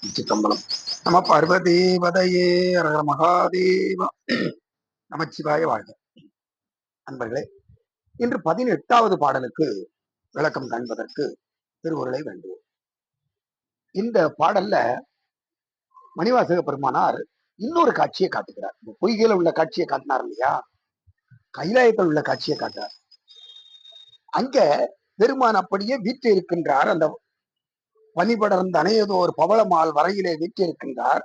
சித்தம்பலம். நம பார்வதீபதையே அரகர மகாதேவா. நமச்சிவாய வாழ்க. அன்பர்களே, இன்று 18வது பாடலுக்கு விளக்கம் காண்பதற்கு திருவுருளை வேண்டுவோம். இந்த பாடல்ல மணிவாசக பெருமானார் இன்னொரு காட்சியை காட்டுகிறார். பொய்கையில உள்ள காட்சியை காட்டினார் இல்லையா, கைலாயத்தில் உள்ள காட்சியை காட்டார். அங்க பெருமான் அப்படியே வீட்டு இருக்கின்றார். அந்த பனிபடர்ந்த அணையதோர் பவளமால் வரையிலே வீற்றிருக்கின்றார்.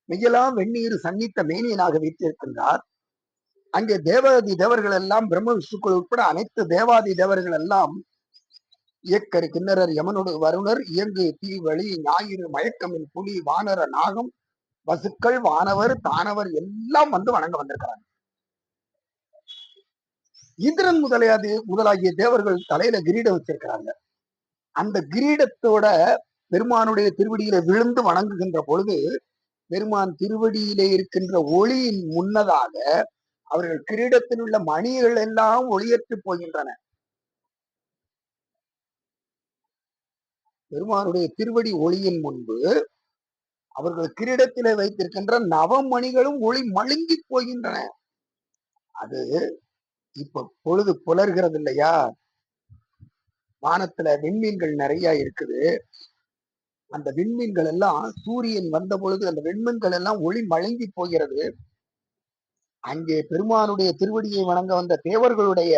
மெய்யெல்லாம் வெந்நீர் சன்னித்த மேனியனாக வீற்றிருக்கின்றார். அங்கே தேவாதி தேவர்கள் எல்லாம், பிரம்ம விஷ்ணுக்கள் உட்பட அனைத்து தேவாதி தேவர்கள் எல்லாம், இயக்கரு கிண்ணறர் யமனோடு வருணர் இயங்கு தீவழி ஞாயிறு மயக்கமின் புலி வானர நாகம் வசுக்கள் வானவர் தானவர் எல்லாம் வந்து வணங்க வந்திருக்கிறாங்க. இந்திரன் முதலாகிய தேவர்கள் தலையில கிரீடம் வச்சிருக்கிறாங்க. அந்த கிரீடத்தோட பெருமானுடைய திருவடியில விழுந்து வணங்குகின்ற பொழுது பெருமான் திருவடியிலே இருக்கின்ற ஒளியின் முன்னதாக அவர்கள் கிரீடத்தில் உள்ள மணிகள் எல்லாம் ஒளியற்று போகின்றன. பெருமானுடைய திருவடி ஒளியின் முன்பு அவர்கள் கிரீடத்திலே வைத்திருக்கின்ற நவமணிகளும் ஒளி மழுங்கி போகின்றன. அது இப்ப பொழுது புலர்கிறது இல்லையா, வானத்துல விண்மீன்கள் நிறைய இருக்குது. அந்த விண்மீன்கள் எல்லாம் சூரியன் வந்த பொழுது அந்த விண்மீன்கள் எல்லாம் ஒளி மழுங்கி போகிறது. அங்கே பெருமானுடைய திருவடியை வணங்க வந்த தேவர்களுடைய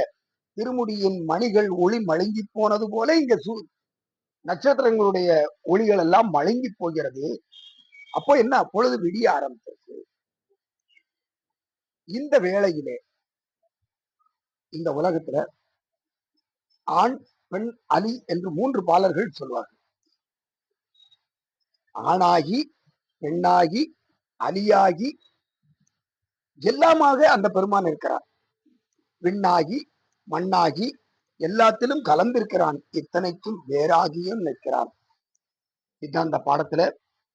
திருமுடியின் மணிகள் ஒளி மழுங்கி போனது போல இங்க நட்சத்திரங்களுடைய ஒளிகள் எல்லாம் மழுங்கி போகிறது. அப்போ என்ன, பொழுது விடிய ஆரம்பிச்சிருக்கு. இந்த வேளையிலே இந்த உலகத்துல ஆண் பெண் அலி என்று 3 பாலர்கள் சொல்வார்கள். ஆணாகி பெண்ணாகி அலியாகி எல்லாமாக அந்த பெருமான் இருக்கிறார். விண்ணாகி மண்ணாகி எல்லாத்திலும் கலந்திருக்கிறான். இத்தனைக்கும் வேறாகியும் நிற்கிறான். இதுதான் அந்த பாடத்துல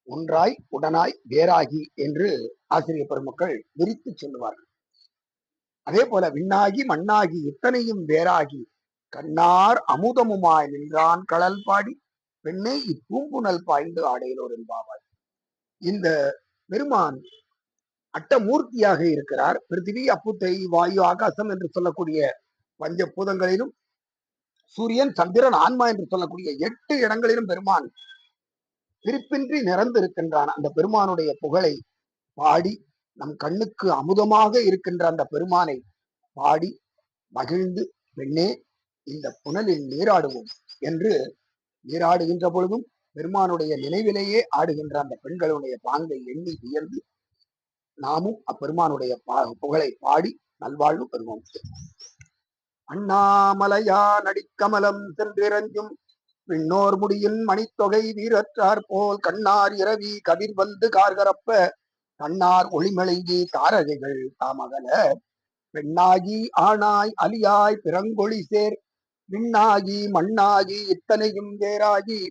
ஒன்றாய் உடனாய் வேறாகி என்று ஆசிரியர் பெருமக்கள் விரித்து சொல்லுவார்கள். அதே போல விண்ணாகி மண்ணாகி இத்தனையும் வேறாகி கண்ணார் அமுதமுமாய் நின்றான் கடல் பாடி பெண்ணை இப்பூம்புணல் பாய்ந்து ஆடையிலோர் என்பாவாய். இந்த பெருமான் அட்டமூர்த்தியாக இருக்கிறார். பிருத்திவி அப்புத்தை வாயு ஆகாசம் என்று சொல்லக்கூடிய பஞ்சபூதங்களிலும் சூரியன் சந்திரன் ஆன்மா என்று சொல்லக்கூடிய 8 இடங்களிலும் பெருமான் பிரிப்பின்றி நிறந்து இருக்கின்றான். அந்த பெருமானுடைய புகழை பாடி நம் கண்ணுக்கு அமுதமாக இருக்கின்ற அந்த பெருமானை பாடி மகிழ்ந்து பெண்ணே இந்த புனலில் நீராடுவோம் என்று நீராடுகின்ற பொழுதும் பெருமானுடைய நினைவிலேயே ஆடுகின்ற அந்த பெண்களுடைய பாங்கை எண்ணி வியந்து நாமும் அப்பெருமானுடைய புகழை பாடி நல்வாழ்வு பெறுவோம். அண்ணாமலையா நடிக்கமலம் சென்றிரஞ்சும் விண்ணோர் முடியின் மணித்தொகை வீரற்றார் போல் கண்ணார் இரவி கதிர் வந்து கார்கரப்ப கண்ணார் ஒளிமழுங்கி தாரகைகள் தாமகல பெண்ணாகி ஆணாய் அலியாய் பிறங்கொழி சேர் விண்ணாகி மண்ணாகி இத்தனையும் வேறாகி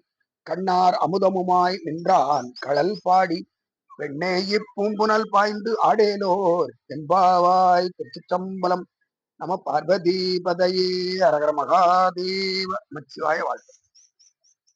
கண்ணார் அமுதமுமாய் நின்றான் கடல் பாடி பெண்ணே இப்பூம்புணல் பாய்ந்து ஆடேலோர் என்பாவாய். திருச்சிற்றம்பலம். நம பார்வதீபதையே அரகர மகாதேவ. நமச்சிவாய வாழ்க.